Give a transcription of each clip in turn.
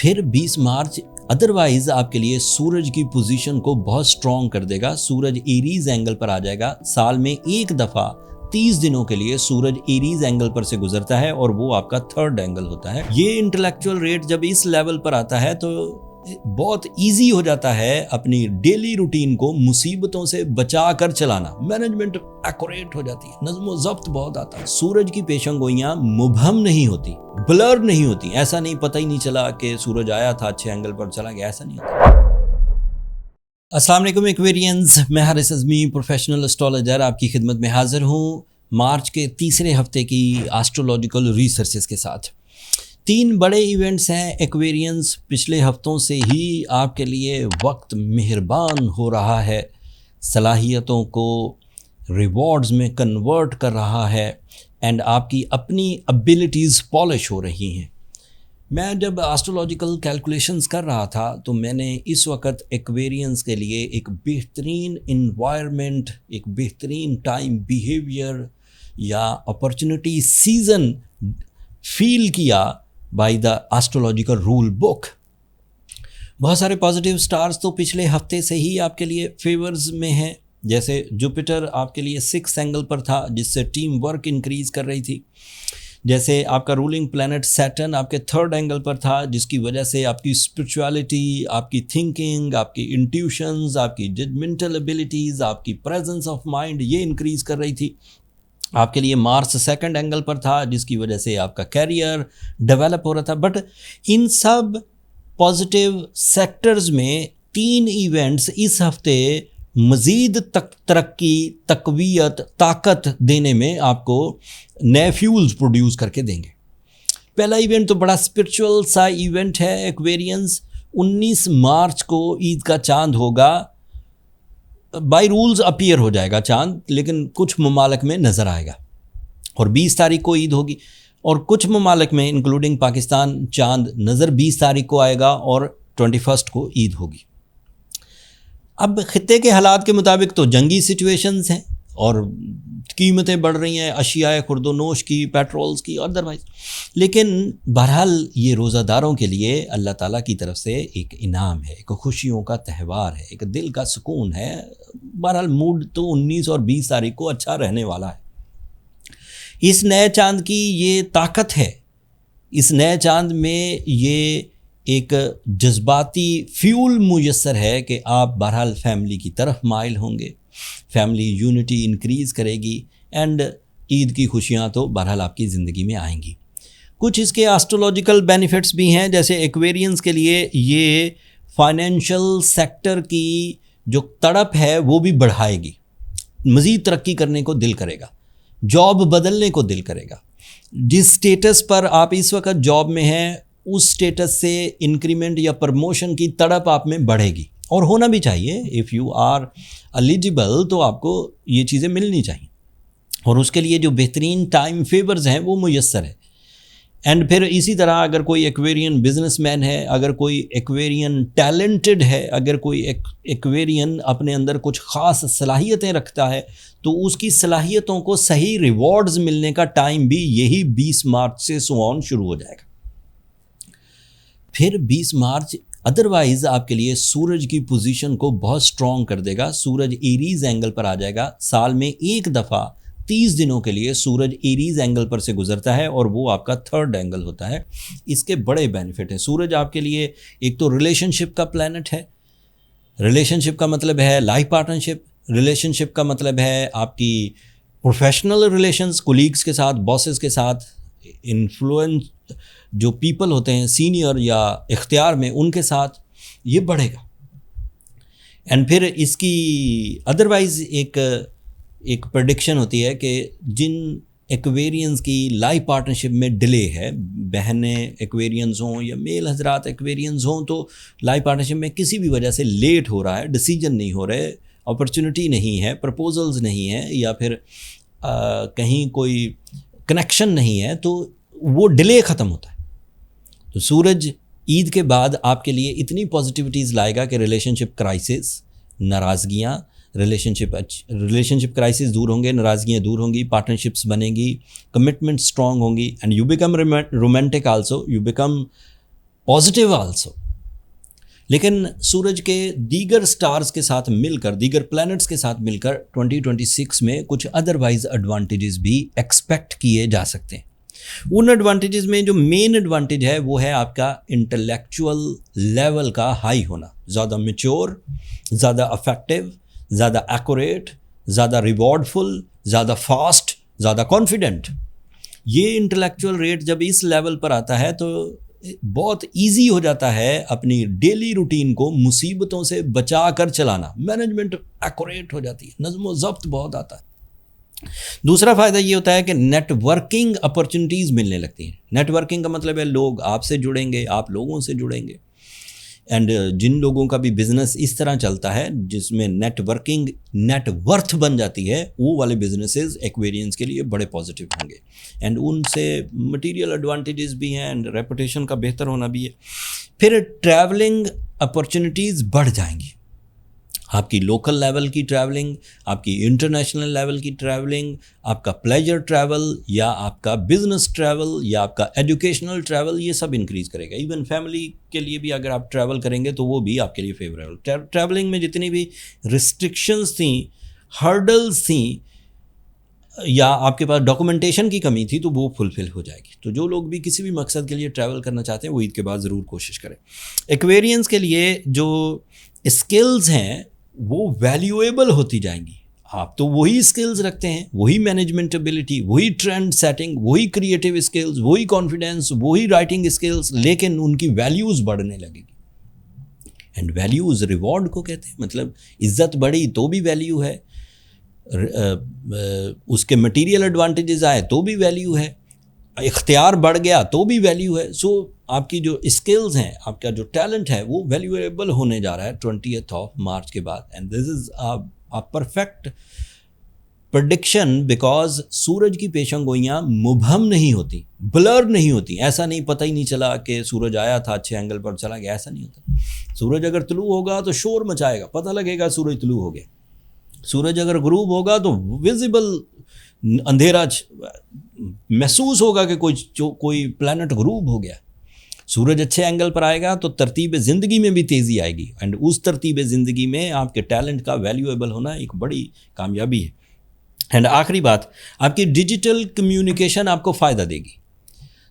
پھر 20 مارچ ادروائز آپ کے لیے سورج کی پوزیشن کو بہت سٹرونگ کر دے گا. سورج ایریز اینگل پر آ جائے گا. سال میں ایک دفعہ 30 دنوں کے لیے سورج ایریز اینگل پر سے گزرتا ہے اور وہ آپ کا تھرڈ اینگل ہوتا ہے. یہ انٹلیکچوئل ریٹ جب اس لیول پر آتا ہے تو بہت ایزی ہو جاتا ہے اپنی ڈیلی روٹین کو مصیبتوں سے بچا کر چلانا. مینجمنٹ ایکوریٹ ہو جاتی ہے, نظم و ضبط بہت آتا ہے. سورج کی پیشن گوئیاں مبہم نہیں ہوتی, بلر نہیں ہوتی. ایسا نہیں پتہ ہی نہیں چلا کہ سورج آیا تھا اچھے اینگل پر چلا گیا, ایسا نہیں ہوتا. السلام علیکم ایکویرینز, میں حارث اعظمی پروفیشنل اسٹرالوجر آپ کی خدمت میں حاضر ہوں مارچ کے تیسرے ہفتے کی ایسٹرولوجیکل ریسرچز کے ساتھ. 3 بڑے ایونٹس ہیں ایکویرینز. پچھلے ہفتوں سے ہی آپ کے لیے وقت مہربان ہو رہا ہے, صلاحیتوں کو ریوارڈز میں کنورٹ کر رہا ہے اینڈ آپ کی اپنی ابیلٹیز پالش ہو رہی ہیں. میں جب ایسٹرولوجیکل کیلکولیشنز کر رہا تھا تو میں نے اس وقت ایکویرینز کے لیے ایک بہترین انوائرمنٹ, ایک بہترین ٹائم بیہیویئر یا اپرچونٹی سیزن فیل کیا بائی دا ایسٹرولوجیکل رول بک. بہت سارے پازیٹیو سٹارز تو پچھلے ہفتے سے ہی آپ کے لیے فیورز میں ہیں, جیسے جوپیٹر آپ کے لیے 6 اینگل پر تھا جس سے ٹیم ورک انکریز کر رہی تھی. جیسے آپ کا رولنگ پلانٹ سیٹرن آپ کے 3rd اینگل پر تھا جس کی وجہ سے آپ کی اسپرچویلٹی, آپ کی تھنکنگ, آپ کی انٹیوشنز, آپ کی ججمنٹل ایبلٹیز, آپ کی پریزنس آف مائنڈ یہ انکریز کر رہی تھی. آپ کے لیے مارس 2nd اینگل پر تھا جس کی وجہ سے آپ کا کیریئر ڈیولپ ہو رہا تھا. But in sub positive sectors میں 3 ایونٹس اس ہفتے مزید ترقی, تقویت, طاقت دینے میں آپ کو نئے فیولز پروڈیوس کر کے دیں گے. پہلا ایونٹ تو بڑا اسپرچول سا ایونٹ ہے ایکویرینز. 19 مارچ کو عید کا چاند ہوگا. بائی رولز اپیئر ہو جائے گا چاند, لیکن کچھ ممالک میں نظر آئے گا. اور 20 تاریخ کو عید ہوگی اور کچھ ممالک میں انکلوڈنگ پاکستان چاند نظر 20 تاریخ کو آئے گا اور 21 کو عید ہوگی. اب خطے کے حالات کے مطابق تو جنگی سچویشنز ہیں اور قیمتیں بڑھ رہی ہیں اشیاء خرد و نوش کی, پیٹرولز کی اور ادروائز. لیکن بہرحال یہ روزہ داروں کے لیے اللہ تعالیٰ کی طرف سے ایک انعام ہے, ایک خوشیوں کا تہوار ہے, ایک دل کا سکون ہے. بہرحال موڈ تو 19 اور 20 تاریخ کو اچھا رہنے والا ہے. اس نئے چاند کی یہ طاقت ہے, اس نئے چاند میں یہ ایک جذباتی فیول میسر ہے کہ آپ بہرحال فیملی کی طرف مائل ہوں گے, فیملی یونٹی انکریز کرے گی اینڈ عید کی خوشیاں تو بہرحال آپ کی زندگی میں آئیں گی. کچھ اس کے ایسٹرولوجیکل بینیفٹس بھی ہیں, جیسے ایکویرینز کے لیے یہ فائنینشل سیکٹر کی جو تڑپ ہے وہ بھی بڑھائے گی, مزید ترقی کرنے کو دل کرے گا, جاب بدلنے کو دل کرے گا. جس سٹیٹس پر آپ اس وقت جاب میں ہیں اس سٹیٹس سے انکریمنٹ یا پرموشن کی تڑپ آپ میں بڑھے گی, اور ہونا بھی چاہیے. اف یو آر ایلیجیبل تو آپ کو یہ چیزیں ملنی چاہیے, اور اس کے لیے جو بہترین ٹائم فیورز ہیں وہ میسر ہے. اینڈ پھر اسی طرح اگر کوئی ایکویرین بزنس مین ہے, اگر کوئی ایکویرین ٹیلنٹڈ ہے, اگر کوئی ایکویرین اپنے اندر کچھ خاص صلاحیتیں رکھتا ہے تو اس کی صلاحیتوں کو صحیح ریوارڈز ملنے کا ٹائم بھی یہی 20 مارچ سے سوان شروع ہو جائے گا. پھر 20 مارچ ادروائز آپ کے لیے سورج کی پوزیشن کو بہت سٹرونگ کر دے گا. سورج ایریز اینگل پر آ جائے گا. سال میں ایک دفعہ 30 دنوں کے لیے سورج ایریز اینگل پر سے گزرتا ہے اور وہ آپ کا 3rd اینگل ہوتا ہے. اس کے بڑے بینیفٹ ہیں. سورج آپ کے لیے ایک تو ریلیشن شپ کا پلانٹ ہے. ریلیشن شپ کا مطلب ہے لائف پارٹنرشپ. ریلیشن شپ کا مطلب ہے آپ کی پروفیشنل ریلیشنز, کولیگز کے ساتھ, باسز کے ساتھ, انفلوئنس جو پیپل ہوتے ہیں سینئر یا اختیار میں ان کے ساتھ, یہ بڑھے گا. اینڈ پھر اس کی ادروائز ایک پریڈکشن ہوتی ہے کہ جن ایکویرینز کی لائف پارٹنرشپ میں ڈیلے ہے, بہنیں ایکویرینز ہوں یا میل حضرات ایکویرینز ہوں, تو لائف پارٹنرشپ میں کسی بھی وجہ سے لیٹ ہو رہا ہے, ڈیسیجن نہیں ہو رہے, اپرچونٹی نہیں ہے, پرپوزلز نہیں ہیں, یا پھر کہیں کوئی کنیکشن نہیں ہے, تو وہ ڈیلے ختم ہوتا ہے. تو سورج عید کے بعد آپ کے لیے اتنی پازیٹیوٹیز لائے گا کہ ریلیشن شپ کرائسس, ناراضگیاں, ریلیشن شپ کرائسس دور ہوں گے, ناراضگیاں دور ہوں گی, پارٹنرشپس بنیں گی, کمٹمنٹ اسٹرانگ ہوں گی, and you become romantic also. You become positive also. लेकिन सूरज के दीगर स्टार्स के साथ मिलकर, दीगर प्लैनेट्स के साथ मिलकर 2026 में कुछ अदरवाइज एडवांटेजेस भी एक्सपेक्ट किए जा सकते हैं। उन एडवांटेजेस में जो मेन एडवांटेज है वो है आपका इंटेलेक्चुअल लेवल का हाई होना, ज़्यादा मैच्योर, ज़्यादा अफेक्टिव, ज़्यादा एक्यूरेट, ज़्यादा रिवॉर्डफुल, ज़्यादा फास्ट, ज़्यादा कॉन्फिडेंट। ये इंटेलेक्चुअल रेट जब इस लेवल पर आता है तो बहुत इजी हो जाता है अपनी डेली रूटीन को मुसीबतों से बचा कर चलाना। मैनेजमेंट एक्यूरेट हो जाती है, नज़्म ज़ब्त बहुत आता है। दूसरा फ़ायदा ये होता है कि नेटवर्किंग अपॉर्चुनिटीज़ मिलने लगती हैं। नेटवर्किंग का मतलब है लोग आपसे जुड़ेंगे, आप लोगों से जुड़ेंगे। एंड जिन लोगों का भी बिजनेस इस तरह चलता है जिसमें नेटवर्किंग नेटवर्थ बन जाती है, वो वाले बिजनेसेस एक्वेरियंस के लिए बड़े पॉजिटिव होंगे। एंड उनसे मटेरियल एडवांटेजेस भी हैं एंड रेपुटेशन का बेहतर होना भी है। फिर ट्रैवलिंग अपॉर्चुनिटीज़ बढ़ जाएंगी। आपकी लोकल लेवल की ट्रैवलिंग, आपकी इंटरनेशनल लेवल की ट्रैवलिंग, आपका प्लेजर ट्रैवल या आपका बिजनेस ट्रैवल या आपका एजुकेशनल ट्रैवल, ये सब इंक्रीज़ करेगा। इवन फैमिली के लिए भी अगर आप ट्रैवल करेंगे तो वो भी आपके लिए फेवरेबल। ट्रैवलिंग में जितनी भी रिस्ट्रिक्शंस थी, हर्डल्स थी या आपके पास डॉक्यूमेंटेशन की कमी थी, तो वो फुलफिल हो जाएगी। तो जो लोग भी किसी भी मकसद के लिए ट्रैवल करना चाहते हैं वो ईद के बाद ज़रूर कोशिश करें। एक्वेरियंस के लिए जो स्किल्स हैं वो वैल्यूएबल होती जाएंगी। आप तो वही स्किल्स रखते हैं, वही मैनेजमेंट एबिलिटी, वही ट्रेंड सेटिंग, वही क्रिएटिव स्किल्स, वही कॉन्फिडेंस, वही राइटिंग स्किल्स, लेकिन उनकी वैल्यूज़ बढ़ने लगेगी। एंड वैल्यूज़ रिवॉर्ड को कहते हैं, मतलब इज़्ज़त बढ़ी तो भी वैल्यू है, उसके मटीरियल एडवांटेजेस आए तो भी वैल्यू है, इख्तियार बढ़ गया तो भी वैल्यू है। सो आपकी जो स्किल्स हैं, आपका जो टैलेंट है वो वैल्यूएबल होने जा रहा है 20 मार्च के बाद। And this is a perfect prediction because सूरज की पेशंगोइयाँ मुबहम नहीं होती, ब्लर नहीं होती। ऐसा नहीं, पता ही नहीं चला कि सूरज आया था, अच्छे एंगल पर चला गया, ऐसा नहीं होता। सूरज अगर तुलू होगा तो शोर मचाएगा, पता लगेगा सूरज तुलू हो गया। सूरज अगर गुरूब होगा तो विजिबल अंधेरा महसूस होगा कि कोई प्लैनेट गुरूब हो गया। सूरज अच्छे एंगल पर आएगा तो तरतीब ज़िंदगी में भी तेज़ी आएगी। एंड उस तरतीब ज़िंदगी में आपके टैलेंट का वैल्यूएबल होना एक बड़ी कामयाबी है। एंड आखिरी बात, आपकी डिजिटल कम्युनिकेशन आपको फ़ायदा देगी।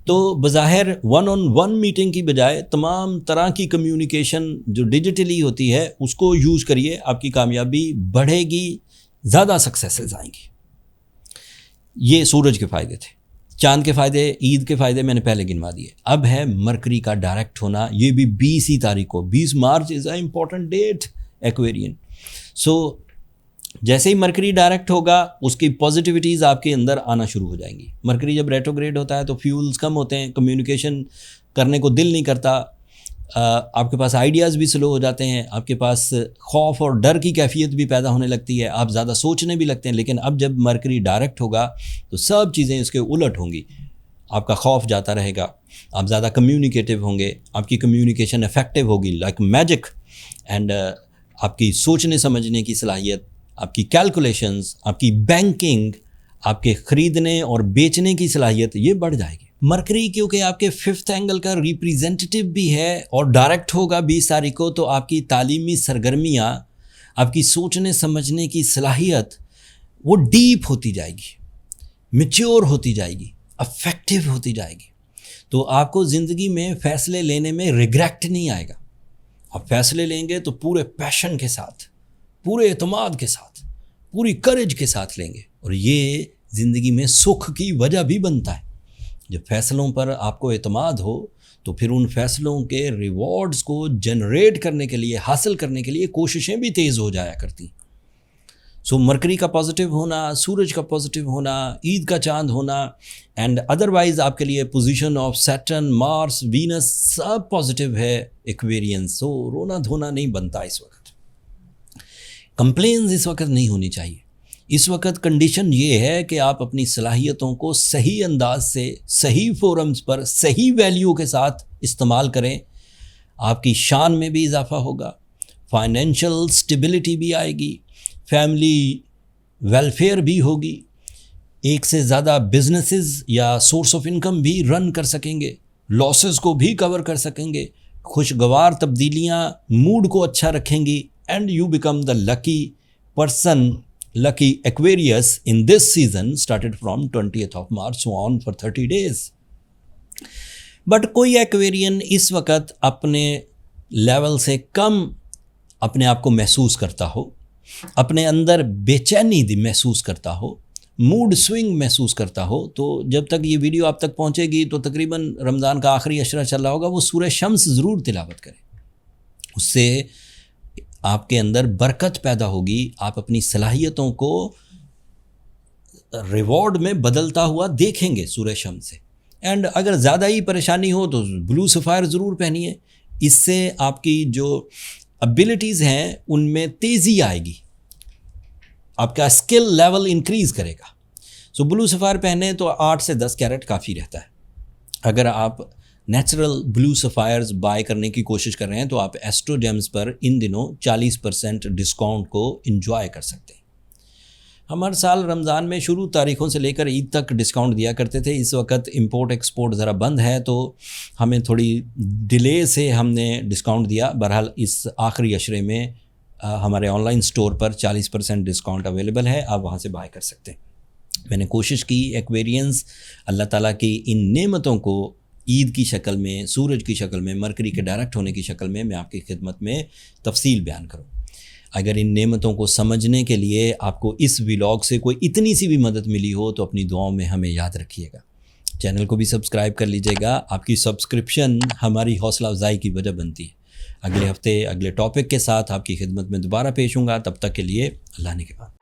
तो बज़ाहिर 1-on-1 मीटिंग की बजाय तमाम तरह की कम्युनिकेशन जो डिजिटली होती है उसको यूज़ करिए, आपकी कामयाबी बढ़ेगी, ज़्यादा सक्सेसेस आएंगी। ये सूरज के फ़ायदे थे। चांद के फ़ायदे, ईद के फ़ायदे मैंने पहले गिनवा दिए। अब है मरकरी का डायरेक्ट होना, ये भी 20 ही तारीख को। 20 March is a important date Aquarian. So जैसे ही मरकरी डायरेक्ट होगा उसकी पॉजिटिविटीज़ आपके अंदर आना शुरू हो जाएंगी। मरकरी जब रेट्रोग्रेड होता है तो फ्यूल्स कम होते हैं, कम्युनिकेशन करने को दिल नहीं करता, आपके पास आइडियाज़ भी स्लो हो जाते हैं, आपके पास खौफ और डर की कैफियत भी पैदा होने लगती है, आप ज़्यादा सोचने भी लगते हैं। लेकिन अब जब मरकरी डायरेक्ट होगा तो सब चीज़ें इसके उलट होंगी। आपका खौफ जाता रहेगा, आप ज़्यादा कम्युनिकेटिव होंगे, आपकी कम्युनिकेशन इफेक्टिव होगी लाइक मैजिक। एंड आपकी सोचने समझने की सलाहियत, आपकी कैलकुलेशंस, आपकी बैंकिंग, आपके ख़रीदने और बेचने की सलाहियत ये बढ़ जाएगी। मरकरी क्योंकि आपके 5th एंगल का रिप्रेजेंटेटिव भी है और डायरेक्ट होगा 20 तारीख को, तो आपकी तालीमी सरगर्मियाँ, आपकी सोचने समझने की सलाहियत वो डीप होती जाएगी, मैच्योर होती जाएगी, अफेक्टिव होती जाएगी। तो आपको ज़िंदगी में फ़ैसले लेने में रिग्रेट नहीं आएगा। आप फैसले लेंगे तो पूरे पैशन के साथ, पूरे एतमाद के साथ, पूरी करेज के साथ लेंगे। और ये ज़िंदगी में सुख की वजह भी बनता है। जब फैसलों पर आपको एतमाद हो तो फिर उन फैसलों के रिवॉर्ड्स को जनरेट करने के लिए, हासिल करने के लिए कोशिशें भी तेज़ हो जाया करती। सो मरकरी का पॉजिटिव होना, सूरज का पॉजिटिव होना, ईद का चांद होना एंड अदरवाइज़ आपके लिए position of Saturn, Mars, Venus सब पॉजिटिव है एक्वेरियंस। सो रोना धोना नहीं बनता इस वक्त, कंप्लेन्स इस वक्त नहीं होनी चाहिए। इस वक्त कंडीशन ये है कि आप अपनी सलाहियतों को सही अंदाज से, सही फोरम्स पर, सही वैल्यू के साथ इस्तेमाल करें। आपकी शान में भी इजाफा होगा, फाइनेंशियल स्टेबिलिटी भी आएगी, फैमिली वेलफेयर भी होगी, एक से ज़्यादा बिजनेसेस या सोर्स ऑफ इनकम भी रन कर सकेंगे, लॉसेस को भी कवर कर सकेंगे, खुशगवार तब्दीलियाँ मूड को अच्छा रखेंगी, and you become the lucky person, lucky Aquarius in this season started from 20th of March so on for 30 days. But कोई एक्वेरियन इस वक्त अपने लेवल से कम अपने आप को महसूस करता हो, अपने अंदर बेचैनी महसूस करता हो, मूड स्विंग महसूस करता हो, तो जब तक ये वीडियो आप तक पहुंचेगी तो तकरीबन रमज़ान का आखिरी अशरा चल रहा होगा, वो सूरह शम्स ज़रूर तिलावत करें। उससे आपके अंदर बरकत पैदा होगी, आप अपनी सलाहियतों को रिवॉर्ड में बदलता हुआ देखेंगे सूरह शम्स से। एंड अगर ज़्यादा ही परेशानी हो तो ब्लू सफ़ायर ज़रूर पहनिए, इससे आपकी जो एबिलिटीज़ हैं उनमें तेज़ी आएगी, आपका स्किल लेवल इंक्रीज़ करेगा। सो ब्लू सफ़ायर पहने तो 8 से 10 कैरेट काफ़ी रहता है। अगर आप नेचुरल ब्लू सफ़ायर्स बाय करने की कोशिश कर रहे हैं तो आप एस्ट्रोजेम्स पर इन दिनों 40% डिस्काउंट को एंजॉय कर सकते हैं। हम हर साल रमज़ान में शुरू तारीख़ों से लेकर ईद तक डिस्काउंट दिया करते थे। इस वक्त इंपोर्ट एक्सपोर्ट ज़रा बंद है तो हमें थोड़ी डिले से हमने डिस्काउंट दिया। बहरहाल इस आखिरी अशरे में हमारे ऑनलाइन स्टोर पर 40% डिस्काउंट अवेलेबल है, आप वहाँ से बाय कर सकते हैं। मैंने कोशिश की एक्वेरियंस अल्लाह ताला की इन नेमतों को ईद की शक्ल में, सूरज की शक्ल में, मरकरी के डायरेक्ट होने की शक्ल में मैं आपकी खिदमत में तफसील बयान करूँ। अगर इन नेमतों को समझने के लिए आपको इस व्लॉग से कोई इतनी सी भी मदद मिली हो तो अपनी दुआओं में हमें याद रखिएगा। चैनल को भी सब्सक्राइब कर लीजिएगा, आपकी सब्सक्रिप्शन हमारी हौसला अफजाई की वजह बनती है। अगले हफ्ते अगले टॉपिक के साथ आपकी खिदमत में दोबारा पेश होऊंगा, तब तक के लिए अल्लाह ने के बाद।